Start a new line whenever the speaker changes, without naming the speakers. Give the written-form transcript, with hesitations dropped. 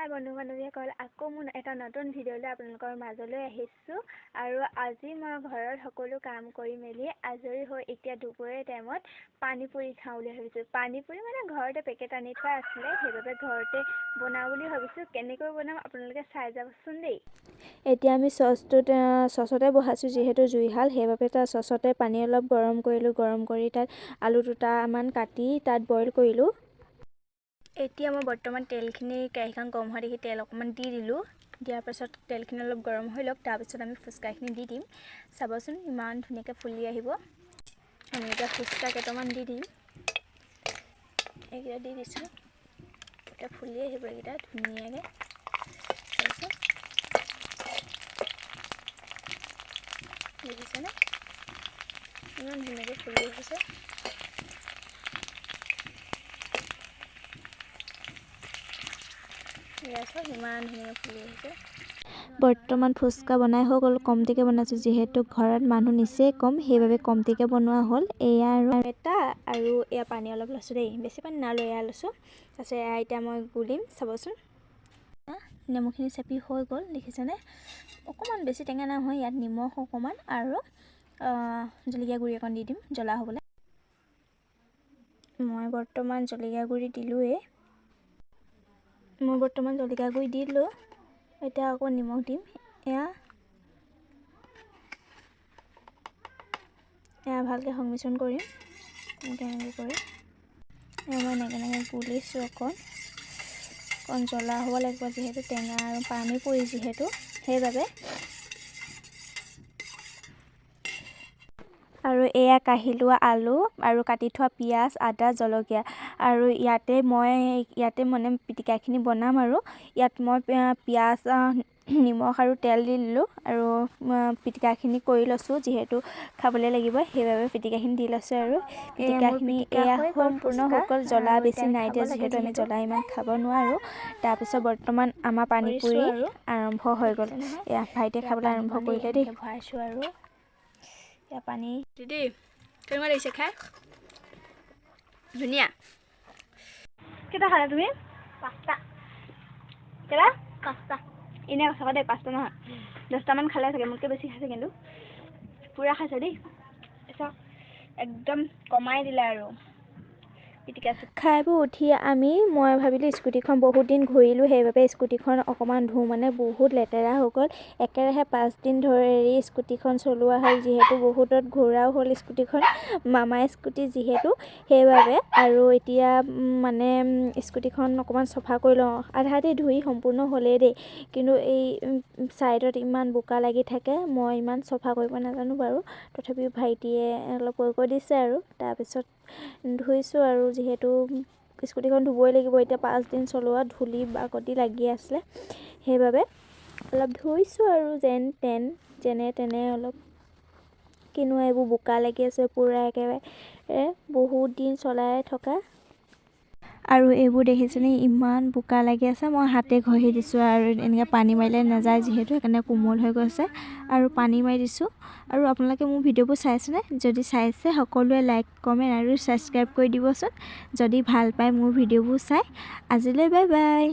হাই বন্ধু বান্ধৱীসকল, আকৌ মোৰ এটা নতুন ভিডিঅ'লৈ আপোনালোকৰ মাজলৈ আহিছোঁ। আৰু আজি মই ঘৰত সকলো কাম কৰি মেলি আজৰি হৈ এতিয়া দুপৰীয়া টাইমত পানী পুৰি খাওঁ বুলি ভাবিছোঁ। পানী পুৰি মানে ঘৰতে পেকেট আনি থোৱা আছিলে, সেইবাবে ঘৰতে বনাওঁ বুলি ভাবিছোঁ। কেনেকৈ বনাম আপোনালোকে চাই যাবচোন দেই। এতিয়া আমি চচতে বহাইছোঁ, যিহেতু জুইশাল, সেইবাবে তাত চচতে পানী অলপ গৰম কৰিলোঁ। গৰম কৰি তাত আলু দুটামান কাটি তাত বইল কৰিলোঁ। এতিয়া মই বৰ্তমান তেলখিনি কেৰাহীখন গৰম হোৱা দেখি তেল অকণমান দি দিলোঁ। দিয়াৰ পাছত তেলখিনি অলপ গৰম হৈ লওক, তাৰপিছত আমি ফুচকাখিনি দি দিম। চাবচোন ইমান ধুনীয়াকৈ ফুলি আহিব। আমি এতিয়া ফুচকা কেইটামান দি দিম। এইকেইটা দি দিছোঁ, এতিয়া ফুলি আহিব এইকেইটা ধুনীয়াকৈ। চাবচোন দেখিছেনে ইমান ধুনীয়াকৈ ফুলি আহিছে। বৰ্তমান ফুচকা বনাই হৈ গ'ল। কমটিকৈ বনাইছোঁ, যিহেতু ঘৰত মানুহ নিচেই কম, সেইবাবে কমটিকৈ বনোৱা হ'ল। এয়া আৰু এটা আৰু এয়া পানী অলপ লৈছোঁ দেই, বেছি পানী নালৈ এয়া লৈছোঁ। তাৰপিছত এয়া এতিয়া মই গুলিম, চাবচোন নেমুখিনি চেপি হৈ গ'ল, দেখিছেনে? অকণমান বেছি টেঙা নহয়, ইয়াত নিমখ অকণমান আৰু জলকীয়া গুড়ি অকণ দি দিম জ্বলা হ'বলৈ। মই বৰ্তমান জলকীয়া গুড়ি দিলোঁৱেই। জলকীয়া গুড়ি দি দিলোঁ। এতিয়া আকৌ নিমখ দিম। এয়া ভালকৈ সংমিশ্ৰণ কৰিম। এনেকৈ কৰি মই এনেকৈ গুলিছোঁ। অকণ জ্বলা হ'ব লাগিব, যিহেতু টেঙা আৰু পানী পৰি যিহেতু, সেইবাবে। আৰু এয়া কাঢ়ি লোৱা আলু আৰু কাটি থোৱা পিঁয়াজ, আদা, জলকীয়া। আৰু ইয়াতে মানে পিটিকাখিনি বনাম। আৰু ইয়াত মই পিঁয়াজ, নিমখ আৰু তেল দি দিলোঁ আৰু পিটিকাখিনি কৰি লৈছোঁ, যিহেতু খাবলৈ লাগিব, সেইবাবে পিটিকাখিনি দি লৈছোঁ। আৰু পিটিকাখিনি এয়া সম্পূৰ্ণ হৈ গ'ল। জ্বলা বেছি নাই দিয়া, যিহেতু আমি জ্বলা ইমান খাব নোৱাৰোঁ। তাৰপিছত বৰ্তমান আমাৰ পানী পুৰি আৰম্ভ হৈ গ'ল। এয়া ভাইটিয়ে খাবলৈ আৰম্ভ কৰিলে দেই। ভৰাইছোঁ আৰু এয়া পানী দিদি, কেনেকুৱা লাগিছে খাই? ধুনীয়া। কেইটা খালা তুমি? 5টা। কেইটা? 5টা। এনেই সঁচা দেই, 5টা নহয়, 10টামান খালে চাগে, মোতকৈ বেছি খাইছে কিন্তু। পূৰা খাইছে দেই, একদম কমাই দিলে আৰু পিটিকা খাই বৈ উঠি মই ভাবিলোঁ স্কুটিখন বহুত দিন ঘূৰিলোঁ, সেইবাবে স্কুটিখন অকণমান ধুওঁ, মানে বহুত লেতেৰা হৈ গ'ল। একেৰাহে 5 দিন ধৰি স্কুটিখন চলোৱা হ'ল, যিহেতু বহুতত ঘূৰাও হ'ল স্কুটিখন, মামা স্কুটি যিহেতু, সেইবাবে। আৰু এতিয়া মানে স্কুটিখন অকণমান চফা কৰি লওঁ। আধাতে ধুই সম্পূৰ্ণ হ'লেই দেই, কিন্তু এই ছাইডত ইমান বোকা লাগি থাকে, মই ইমান চফা কৰিব নাজানো বাৰু। তথাপিও ভাইটিয়ে অলপ কৈ দিছে আৰু তাৰপিছত ধুইছোঁ। আৰু যিহেতু স্কুটিখন ধুবই লাগিব, এতিয়া 5 দিন চলোৱা, ধূলি বাকতি লাগি আছিলে, সেইবাবে অলপ ধুইছোঁ আৰু যেনে তেনে অলপ। কিনো এইবোৰ বোকা লাগি আছে পূৰা একেবাৰে বহুত দিন চলাই থকা। আৰু এইবোৰ দেখিছেনে ইমান বোকা লাগি আছে। মই হাতে ঘঁহি দিছোঁ, আৰু এনেকৈ পানী মাৰিলে নাযায়, যিহেতু সেইকাৰণে কোমল হৈ গৈছে, আৰু পানী মাৰি দিছোঁ। আৰু আপোনালোকে মোৰ ভিডিঅ'বোৰ চাইছেনে? যদি চাইছে সকলোৱে লাইক, কমেণ্ট আৰু ছাবস্ক্ৰাইব কৰি দিবচোন, যদি ভাল পায় মোৰ ভিডিঅ'বোৰ চাই। আজিলৈ বাই বাই।